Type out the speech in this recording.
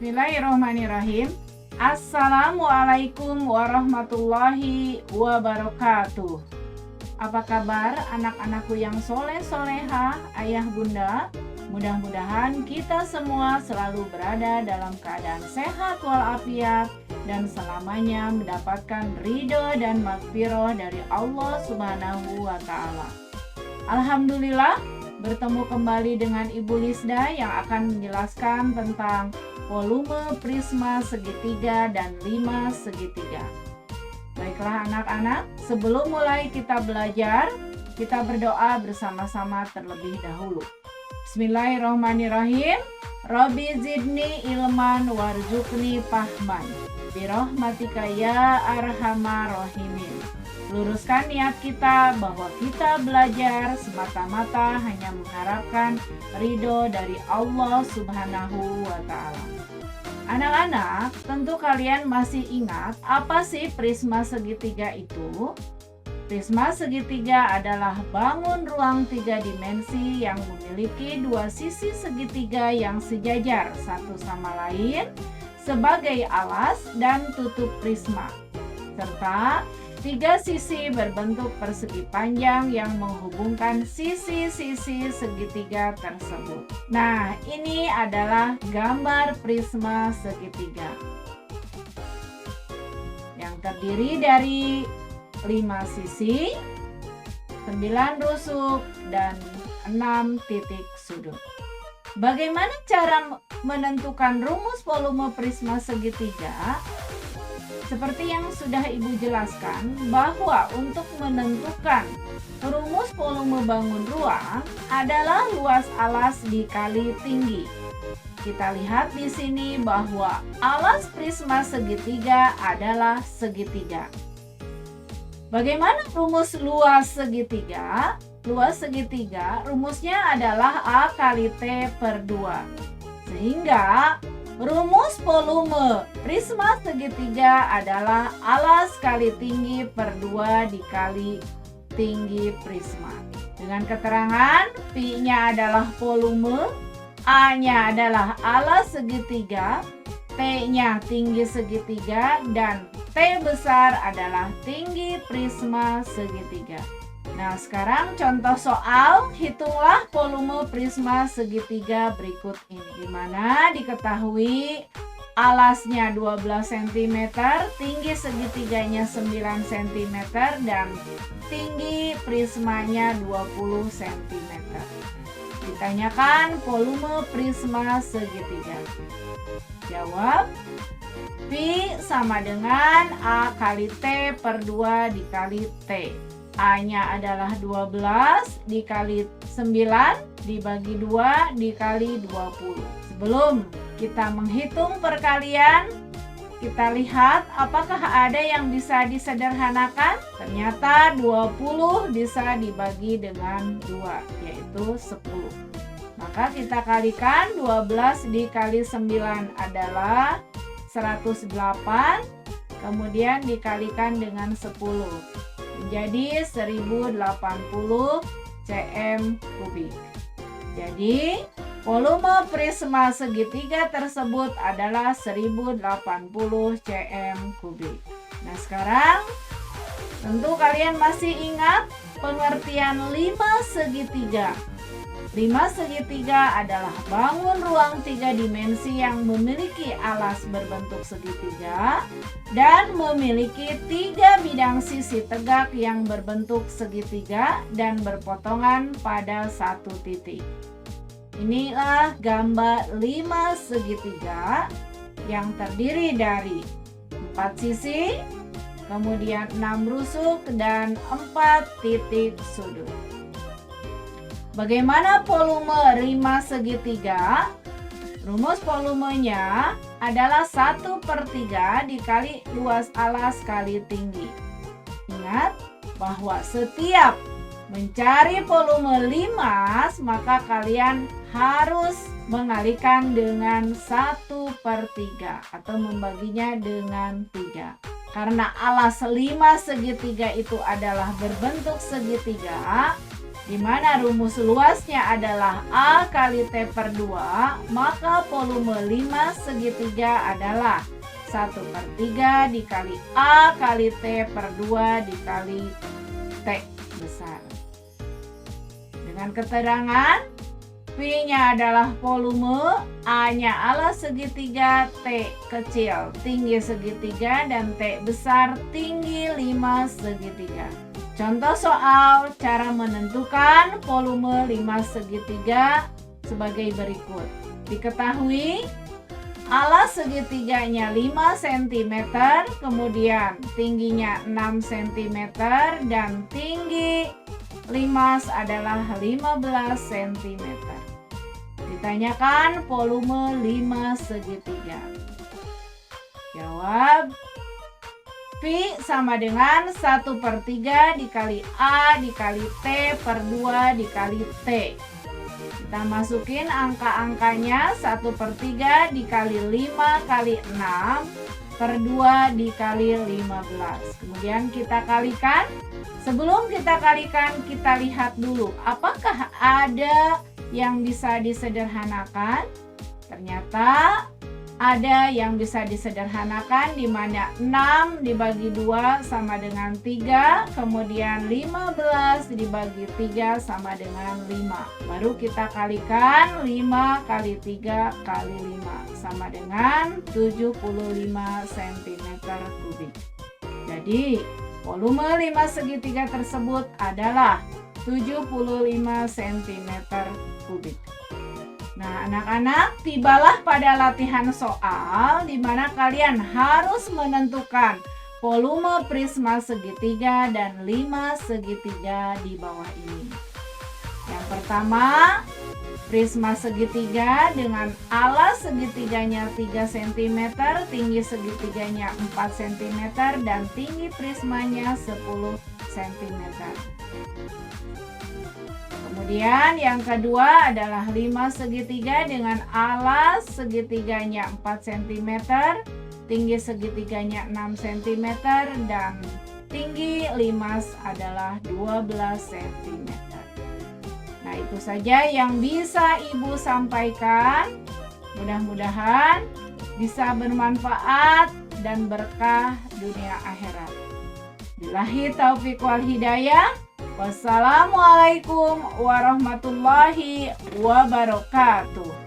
Bismillahirrahmanirrahim. Assalamualaikum warahmatullahi wabarakatuh. Apa kabar anak-anakku yang soleh-soleha, ayah bunda? Mudah-mudahan kita semua selalu berada dalam keadaan sehat walafiat dan selamanya mendapatkan ridho dan maghfirah dari Allah Subhanahu wa Ta'ala. Alhamdulillah, bertemu kembali dengan Ibu Lisda yang akan menjelaskan tentang volume prisma segitiga dan 5 segitiga. Baiklah anak-anak, sebelum mulai kita belajar, kita berdoa bersama-sama terlebih dahulu. Bismillahirrahmanirrahim. Rabbi zidni ilman warzuqni fahman. Birahmatika ya arhamar rahimin. Luruskan niat kita bahwa kita belajar semata-mata hanya mengharapkan ridho dari Allah Subhanahu wa Ta'ala. Anak-anak, tentu kalian masih ingat apa sih prisma segitiga itu? Prisma segitiga adalah bangun ruang 3 dimensi yang memiliki 2 sisi segitiga yang sejajar satu sama lain sebagai alas dan tutup prisma, serta 3 sisi berbentuk persegi panjang yang menghubungkan sisi-sisi segitiga tersebut. Nah, ini adalah gambar prisma segitiga yang terdiri dari 5 sisi, 9 rusuk, dan 6 titik sudut. Bagaimana cara menentukan rumus volume prisma segitiga? Seperti yang sudah Ibu jelaskan, bahwa untuk menentukan rumus volume bangun ruang adalah luas alas dikali tinggi. Kita lihat di sini bahwa alas prisma segitiga adalah segitiga. Bagaimana rumus luas segitiga? Luas segitiga rumusnya adalah A kali T per 2. Sehingga rumus volume prisma segitiga adalah alas kali tinggi per 2 dikali tinggi prisma. Dengan keterangan P-nya adalah volume, A-nya adalah alas segitiga, T-nya tinggi segitiga, dan T besar adalah tinggi prisma segitiga. Nah, sekarang contoh soal, hitunglah volume prisma segitiga berikut ini, di mana diketahui alasnya 12 cm, tinggi segitiganya 9 cm, dan tinggi prismanya 20 cm. Ditanyakan volume prisma segitiga. Jawab, P sama dengan A kali T per 2 dikali T. A-nya adalah 12 dikali 9 dibagi 2 dikali 20. Sebelum kita menghitung perkalian, kita lihat apakah ada yang bisa disederhanakan. Ternyata 20 bisa dibagi dengan 2, yaitu 10. Maka kita kalikan 12 dikali 9 adalah 108, kemudian dikalikan dengan 10. Menjadi 1080 cm kubik. Jadi volume prisma segitiga tersebut adalah 1080 cm kubik. Nah, sekarang tentu kalian masih ingat pengertian 5 segitiga. 5 segitiga adalah bangun ruang 3 dimensi yang memiliki alas berbentuk segitiga dan memiliki 3 bidang sisi tegak yang berbentuk segitiga dan berpotongan pada satu titik. Inilah gambar 5 segitiga yang terdiri dari 4 sisi, kemudian 6 rusuk, dan 4 titik sudut. Bagaimana volume 5 segitiga? Rumus volumenya adalah 1/3 dikali luas alas kali tinggi. Ingat bahwa setiap mencari volume 5, maka kalian harus mengalikan dengan 1/3 atau membaginya dengan 3. Karena alas 5 segitiga itu adalah berbentuk segitiga, di mana rumus luasnya adalah A kali T per 2, maka volume 5 segitiga adalah 1/3 dikali A kali T per 2 dikali T besar. Dengan keterangan V-nya adalah volume, A-nya alas segitiga, T kecil tinggi segitiga, dan T besar tinggi 5 segitiga. Contoh soal cara menentukan volume 5 segitiga sebagai berikut. Diketahui alas segitiganya 5 cm, kemudian tingginya 6 cm, dan tinggi limas adalah 15 cm. Ditanyakan volume 5 segitiga. Jawab, V sama dengan 1/3 dikali A dikali T per 2 dikali T. Kita masukin angka-angkanya, 1/3 dikali 5 kali 6 per 2 dikali 15. Kemudian kita kalikan. Sebelum kita kalikan, kita lihat dulu apakah ada yang bisa disederhanakan. Ternyata ada yang bisa disederhanakan, di mana 6 dibagi 2 sama dengan 3, kemudian 15 dibagi 3 sama dengan 5. Baru kita kalikan 5 kali 3 kali 5 sama dengan 75 cm3. Jadi volume 5 segitiga tersebut adalah 75 cm3. Nah, anak-anak, tibalah pada latihan soal di mana kalian harus menentukan volume prisma segitiga dan 5 segitiga di bawah ini. Yang pertama, prisma segitiga dengan alas segitiganya 3 cm, tinggi segitiganya 4 cm, dan tinggi prismanya 10 cm. Kemudian yang kedua adalah 5 segitiga dengan alas segitiganya 4 cm, tinggi segitiganya 6 cm, dan tinggi limas adalah 12 cm. Nah, itu saja yang bisa Ibu sampaikan. Mudah-mudahan bisa bermanfaat dan berkah dunia akhirat. Billahi taufiq wal hidayah. Wassalamualaikum warahmatullahi wabarakatuh.